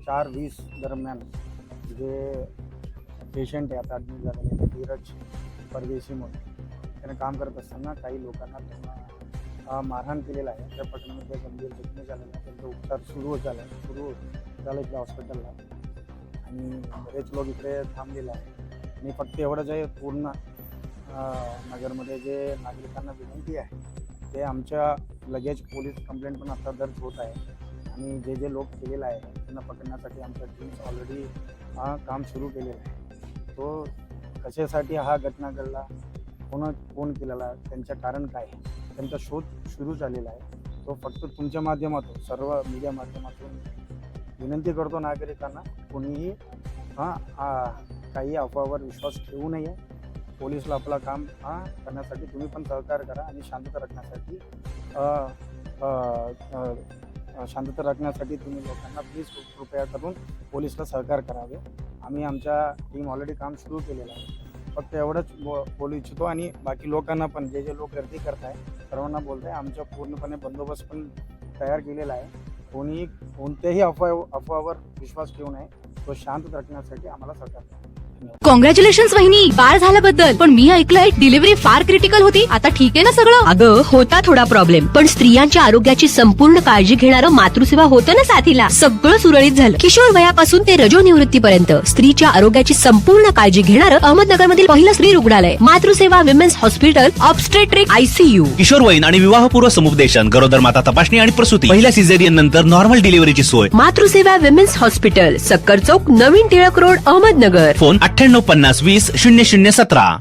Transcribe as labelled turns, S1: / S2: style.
S1: 4:20 दरम्यान जे पेशंट आहे आता ॲडमिट झालेले ते धीरज परदेशी म्हणून त्याने काम करत असताना काही लोकांना त्यांना मारहाण केलेला आहे. त्या प्रकरणामध्ये गंभीर जखमी झालेला आहे. त्यांचा उपचार सुरू झाला इकडे हॉस्पिटलला आणि बरेच लोक इकडे थांबलेले आहे. आणि फक्त एवढंच आहे, पूर्ण नगरमध्ये जे नागरिकांना विनंती आहे ते आमच्या लगेच पोलीस कंप्लेंट पण आता दर्ज होत आहे आणि जे लोक केलेलं आहे त्यांना पकडण्यासाठी आमच्या टीम्स ऑलरेडी काम सुरू केलेलं आहे. तो कशासाठी हा घटना घडला, कोण केलेला, त्यांचं कारण काय आहे, त्यांचा शोध सुरू झालेला आहे. तो फक्त तुमच्या माध्यमातून, सर्व मीडिया माध्यमातून विनंती करतो नागरिकांना, कोणीही काही अफवावर विश्वास ठेवू नये. पोलीसला आपलं काम करण्यासाठी तुम्ही पण सहकार्य करा आणि शांतता राखण्यासाठी तुम्ही लोकांना प्लीज कृपया करून पोलीसला सहकार्य करावे. आम्ही आमच्या टीम ऑलरेडी काम सुरू केलेलं आहे. फक्त एवढंच बोलू इच्छितो आणि बाकी लोकांना पण, जे लोक गर्दी करत आहे सर्वांना बोलत आहे, आमचा पूर्णपणे बंदोबस्त पण तयार केलेला आहे. कोणत्याही अफवावर विश्वास ठेवू नये. तो शांत राखण्यासाठी आम्हाला सहकार्य.
S2: कॉंग्रॅच्युलेशन्स वहिनी, बाळ झाल्याबद्दल. पण मी ऐकलंय डिलिव्हरी फार क्रिटिकल होती. आता ठीक आहे ना सगळं?
S3: अगं होता थोडा प्रॉब्लेम, पण स्त्रियांच्या आरोग्याची संपूर्ण काळजी घेणारं मातृसेवा होतं ना साथीला. सगळं सुरळीत झालं. किशोर वयापासून ते रजोनिवृत्तीपर्यंत स्त्रीच्या आरोग्याची संपूर्ण काळजी घेणारं अहमदनगर मधील पहिलं स्त्री रुग्णालय Matruseva women's hospital, obstetric ICU.
S4: किशोरवयीन आणि विवाहपूर्व समुपदेशन, गरोदर माता तपासणी आणि प्रसूती, पहिल्या सिझेरियन नंतर नॉर्मल डिलिव्हरीची सोय.
S3: मातृसेवा विमेन्स हॉस्पिटल, सक्कर चौक, नवीन टिळक रोड, अहमदनगर.
S4: फोन 9850 20 0017.